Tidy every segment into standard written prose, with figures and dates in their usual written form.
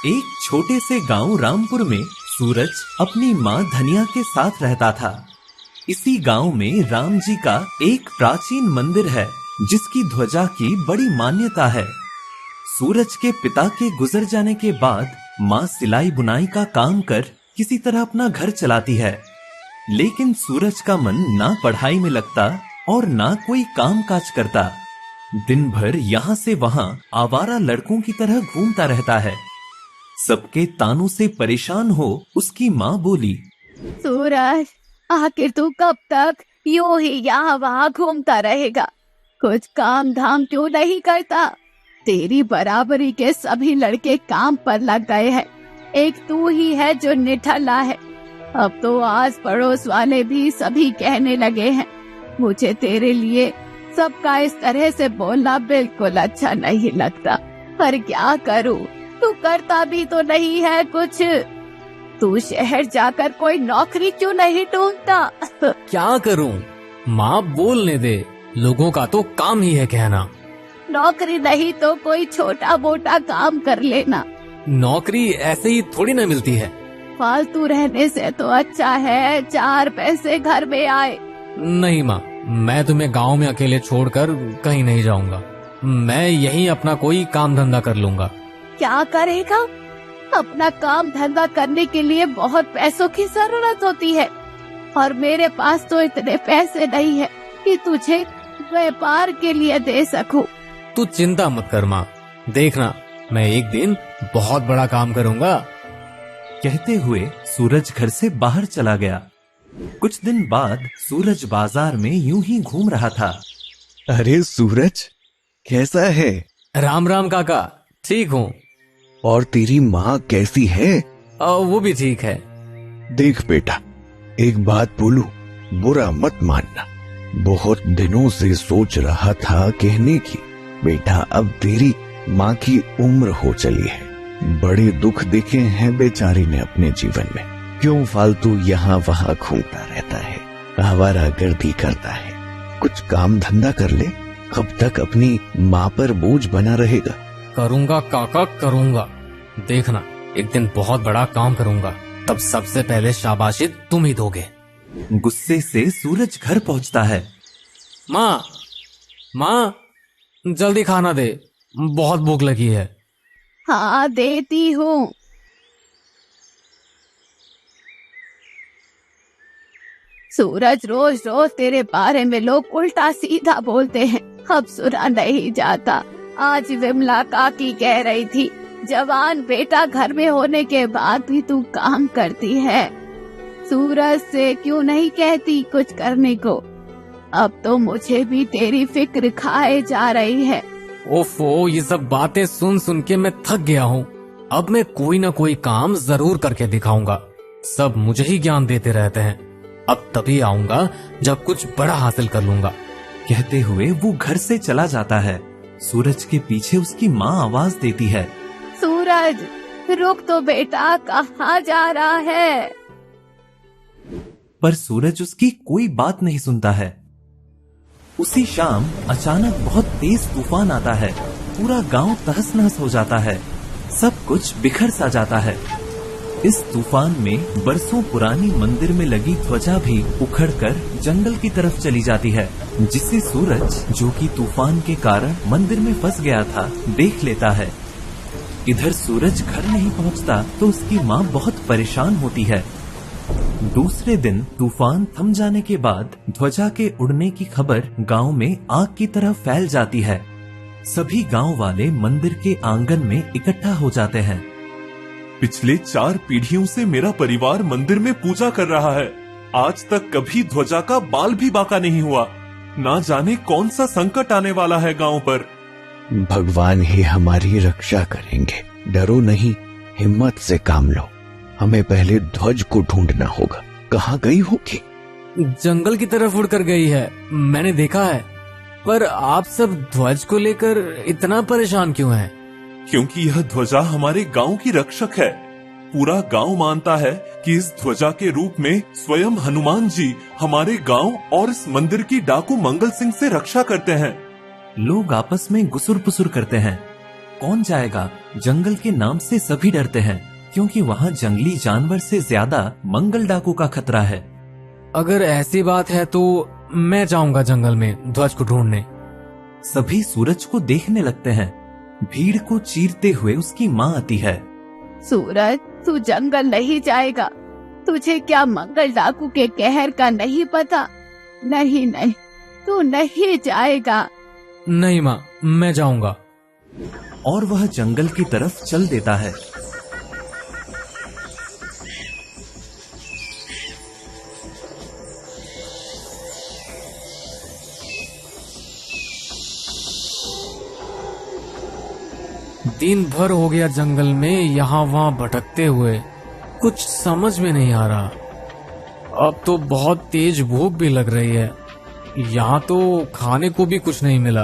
एक छोटे से गांव रामपुर में सूरज अपनी माँ धनिया के साथ रहता था। इसी गांव में राम जी का एक प्राचीन मंदिर है जिसकी ध्वजा की बड़ी मान्यता है। सूरज के पिता के गुजर जाने के बाद माँ सिलाई बुनाई का काम कर किसी तरह अपना घर चलाती है, लेकिन सूरज का मन ना पढ़ाई में लगता और ना कोई काम काज करता। दिन भर यहाँ से वहाँ आवारा लड़कों की तरह घूमता रहता है। सबके तानों से परेशान हो उसकी माँ बोली, सूरज, आखिर तू कब तक यूं ही यहाँ वहाँ घूमता रहेगा? कुछ काम धाम क्यों नहीं करता? तेरी बराबरी के सभी लड़के काम पर लग गए हैं, एक तू ही है जो निठल्ला है। अब तो आस पड़ोस वाले भी सभी कहने लगे हैं। मुझे तेरे लिए सबका इस तरह से बोलना बिल्कुल अच्छा नहीं लगता, पर क्या करूं? तू करता भी तो नहीं है कुछ। तू शहर जाकर कोई नौकरी क्यों नहीं ढूंढता? क्या करूं? माँ बोलने दे, लोगों का तो काम ही है कहना। नौकरी नहीं तो कोई छोटा मोटा काम कर लेना। नौकरी ऐसे ही थोड़ी ना मिलती है। फालतू रहने से तो अच्छा है 4 पैसे घर में आए। नहीं माँ, मैं तुम्हें गांव में अकेले छोड़कर कहीं नहीं जाऊंगा। मैं यहीं अपना कोई काम धंधा कर लूंगा। क्या करेगा? अपना काम धंधा करने के लिए बहुत पैसों की जरूरत होती है और मेरे पास तो इतने पैसे नहीं है कि तुझे व्यापार के लिए दे सकूं। तू चिंता मत कर माँ, देखना मैं एक दिन बहुत बड़ा काम करूंगा। कहते हुए सूरज घर से बाहर चला गया। कुछ दिन बाद सूरज बाजार में यूं ही घूम रहा था। अरे सूरज, कैसा है? राम राम काका, ठीक हूँ। और तेरी माँ कैसी है? वो भी ठीक है। देख बेटा, एक बात बोलूं, बुरा मत मानना। बहुत दिनों से सोच रहा था कहने की, बेटा अब तेरी माँ की उम्र हो चली है। बड़े दुख देखे हैं बेचारी ने अपने जीवन में। क्यों फालतू यहाँ वहाँ घूमता रहता है, आवारागर्दी करता है। कुछ काम धंधा कर ले, कब तक अपनी माँ पर बोझ बना रहेगा? करूँगा काका, करूँगा। देखना एक दिन बहुत बड़ा काम करूँगा, तब सबसे पहले शाबाशी तुम ही दोगे। गुस्से से सूरज घर पहुँचता है। माँ, माँ जल्दी खाना दे, बहुत भूख लगी है। हाँ देती हूँ। सूरज, रोज रोज तेरे बारे में लोग उल्टा सीधा बोलते हैं, अब सुना नहीं जाता। आज विमला काकी कह रही थी, जवान बेटा घर में होने के बाद भी तू काम करती है। सूरज से क्यों नहीं कहती कुछ करने को? अब तो मुझे भी तेरी फिक्र खाए जा रही है। ओफो, ये सब बातें सुन सुन के मैं थक गया हूँ। अब मैं कोई ना कोई काम जरूर करके दिखाऊंगा। सब मुझे ही ज्ञान देते रहते हैं। अब तभी आऊंगा जब कुछ बड़ा हासिल कर लूंगा। कहते हुए वो घर से चला जाता है। सूरज के पीछे उसकी माँ आवाज देती है, सूरज रुक तो बेटा, कहाँ जा रहा है? पर सूरज उसकी कोई बात नहीं सुनता है। उसी शाम अचानक बहुत तेज तूफान आता है। पूरा गांव तहस नहस हो जाता है, सब कुछ बिखर सा जाता है। इस तूफान में बरसों पुरानी मंदिर में लगी ध्वजा भी उखड़कर जंगल की तरफ चली जाती है, जिसे सूरज, जो कि तूफान के कारण मंदिर में फंस गया था, देख लेता है। इधर सूरज घर नहीं पहुंचता तो उसकी माँ बहुत परेशान होती है। दूसरे दिन तूफान थम जाने के बाद ध्वजा के उड़ने की खबर गांव में आग की तरह फैल जाती है। सभी गांव वाले मंदिर के आंगन में इकट्ठा हो जाते हैं। पिछले 4 पीढ़ियों से मेरा परिवार मंदिर में पूजा कर रहा है। आज तक कभी ध्वजा का बाल भी बांका नहीं हुआ। ना जाने कौन सा संकट आने वाला है गांव पर। भगवान ही हमारी रक्षा करेंगे, डरो नहीं, हिम्मत से काम लो। हमें पहले ध्वज को ढूंढना होगा। कहाँ गई होगी? जंगल की तरफ उड़कर गई है, मैंने देखा है। पर आप सब ध्वज को लेकर इतना परेशान क्यों हैं? क्योंकि यह ध्वजा हमारे गांव की रक्षक है। पूरा गांव मानता है कि इस ध्वजा के रूप में स्वयं हनुमान जी हमारे गांव और इस मंदिर की डाकू मंगल सिंह से रक्षा करते हैं। लोग आपस में गुसुर पुसुर करते हैं। कौन जाएगा? जंगल के नाम से सभी डरते हैं, क्योंकि वहाँ जंगली जानवर से ज्यादा मंगल डाकू का खतरा है। अगर ऐसी बात है तो मैं जाऊंगा जंगल में ध्वज को ढूंढने। सभी सूरज को देखने लगते हैं। भीड़ को चीरते हुए उसकी माँ आती है। सूरज, तू जंगल नहीं जाएगा। तुझे क्या मंगल डाकू के कहर का नहीं पता? नहीं नहीं, तू नहीं जाएगा। नहीं माँ, मैं जाऊंगा। और वह जंगल की तरफ चल देता है। दिन भर हो गया जंगल में यहाँ वहाँ भटकते हुए, कुछ समझ में नहीं आ रहा। अब तो बहुत तेज भूख भी लग रही है। यहाँ तो खाने को भी कुछ नहीं मिला।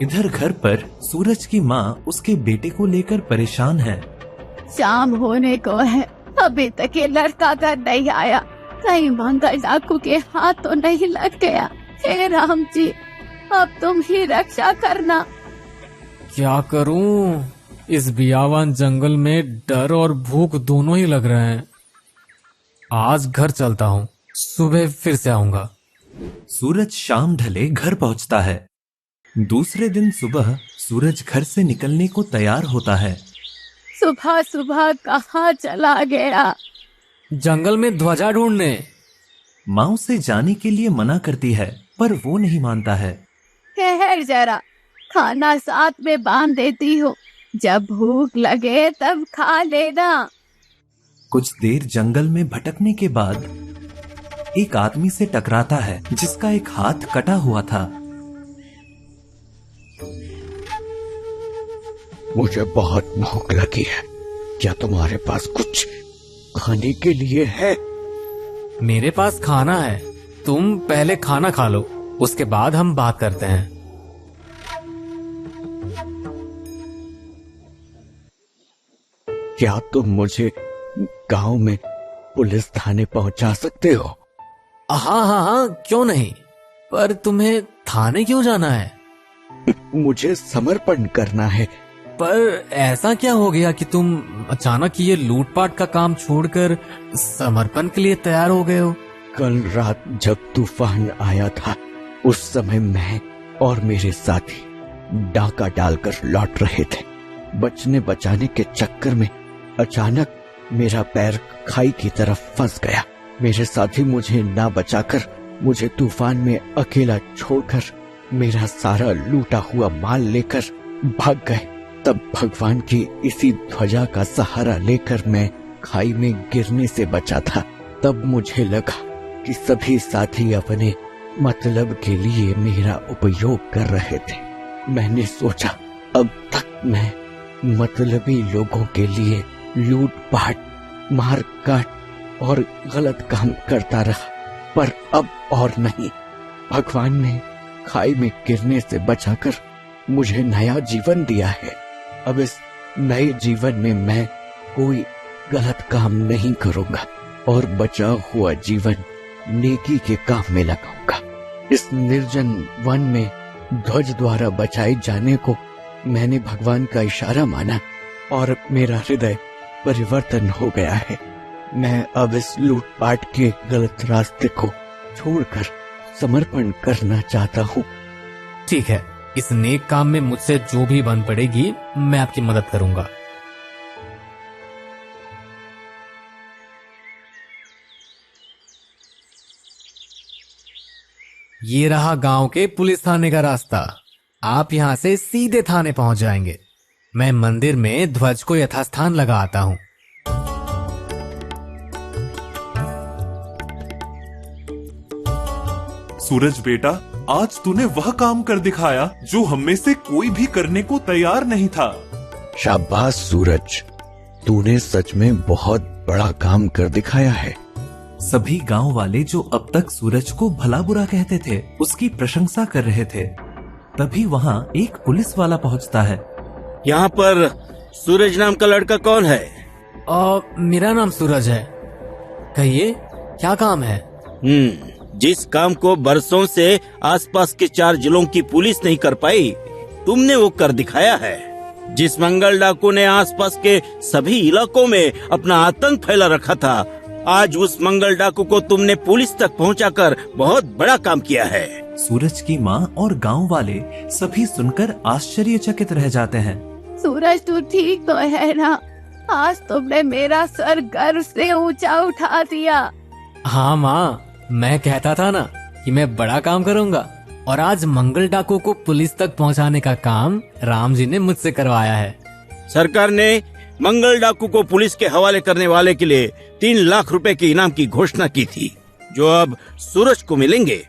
इधर घर पर सूरज की माँ उसके बेटे को लेकर परेशान है। शाम होने को है, अभी तक ये लड़का घर नहीं आया। कहीं मंगल डाकू के हाथ तो नहीं लग गया। हे राम जी, अब तुम ही रक्षा करना। क्या करूं? इस बियावान जंगल में डर और भूख दोनों ही लग रहे हैं। आज घर चलता हूँ, सुबह फिर से आऊंगा। सूरज शाम ढले घर पहुँचता है। दूसरे दिन सुबह सूरज घर से निकलने को तैयार होता है। सुबह सुबह कहाँ चला गया? जंगल में ध्वजा ढूंढने। माँ उसे जाने के लिए मना करती है, पर वो नहीं मानता है। ठहर जरा, खाना साथ में बांध देती हूँ। जब भूख लगे तब खा लेना। कुछ देर जंगल में भटकने के बाद एक आदमी से टकराता है जिसका एक हाथ कटा हुआ था। मुझे बहुत भूख लगी है, क्या तुम्हारे पास कुछ खाने के लिए है? मेरे पास खाना है, तुम पहले खाना खा लो, उसके बाद हम बात करते हैं। क्या तुम मुझे गांव में पुलिस थाने पहुंचा सकते हो? हाँ हाँ हाँ, क्यों नहीं। पर तुम्हें थाने क्यों जाना है? मुझे समर्पण करना है। पर ऐसा क्या हो गया कि तुम अचानक ये लूटपाट का काम छोड़कर समर्पण के लिए तैयार हो गए हो? कल रात जब तूफान आया था, उस समय मैं और मेरे साथी डाका डालकर लौट रहे थे। बचने बचाने के चक्कर में अचानक मेरा पैर खाई की तरफ फंस गया। मेरे साथी मुझे ना बचाकर मुझे तूफान में अकेला छोड़कर मेरा सारा लूटा हुआ माल लेकर भाग गए। तब भगवान की इसी ध्वजा का सहारा लेकर मैं खाई में गिरने से बचा था। तब मुझे लगा कि सभी साथी अपने मतलब के लिए मेरा उपयोग कर रहे थे। मैंने सोचा अब तक मैं मतलबी लोगों के लिए लूटपाट, मार काट और गलत काम करता रहा, पर अब और नहीं। भगवान ने खाई में गिरने से बचाकर मुझे नया जीवन दिया है। अब इस नए जीवन में मैं कोई गलत काम नहीं करूंगा और बचा हुआ जीवन नेकी के काम में लगाऊंगा। इस निर्जन वन में ध्वज द्वारा बचाए जाने को मैंने भगवान का इशारा माना और मेरा हृदय परिवर्तन हो गया है। मैं अब इस लूटपाट के गलत रास्ते को छोड़कर समर्पण करना चाहता हूँ। ठीक है, इस नेक काम में मुझसे जो भी बन पड़ेगी मैं आपकी मदद करूंगा। ये रहा गांव के पुलिस थाने का रास्ता। आप यहां से सीधे थाने पहुंच जाएंगे। मैं मंदिर में ध्वज को यथास्थान लगा आता हूं। सूरज बेटा, आज तूने वह काम कर दिखाया जो हम में से कोई भी करने को तैयार नहीं था। शाबाश सूरज, तूने सच में बहुत बड़ा काम कर दिखाया है। सभी गांव वाले जो अब तक सूरज को भला बुरा कहते थे, उसकी प्रशंसा कर रहे थे। तभी वहाँ एक पुलिस वाला पहुँचता है। यहाँ पर सूरज नाम का लड़का कौन है? मेरा नाम सूरज है। कहिए, क्या काम है? जिस काम को बरसों से आसपास के 4 जिलों की पुलिस नहीं कर पाई, तुमने वो कर दिखाया है। जिस मंगल डाकू ने आसपास के सभी इलाकों में अपना आतंक फैला रखा था, आज उस मंगल डाकू को तुमने पुलिस तक पहुंचाकर बहुत बड़ा काम किया है। सूरज की माँ और गांव वाले सभी सुनकर आश्चर्यचकित रह जाते हैं। सूरज तू ठीक तो है ना? आज तुमने मेरा सर गर्व से ऊंचा उठा दिया। हाँ माँ, मैं कहता था ना कि मैं बड़ा काम करूँगा, और आज मंगल डाकू को पुलिस तक पहुँचाने का काम राम जी ने मुझसे करवाया है। सरकार ने मंगल डाकू को पुलिस के हवाले करने वाले के लिए 3 लाख रुपए के इनाम की घोषणा की थी, जो अब सूरज को मिलेंगे।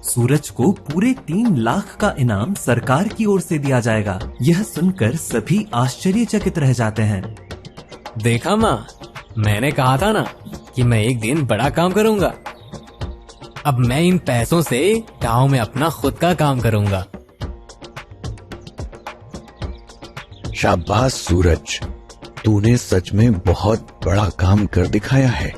सूरज को पूरे 3 लाख का इनाम सरकार की ओर से दिया जाएगा। यह सुनकर सभी आश्चर्यचकित रह जाते हैं। देखा माँ, मैंने कहा था ना कि मैं एक दिन बड़ा काम करूँगा। अब मैं इन पैसों से गांव में अपना खुद का काम करूँगा। शाबाश सूरज, तूने सच में बहुत बड़ा काम कर दिखाया है।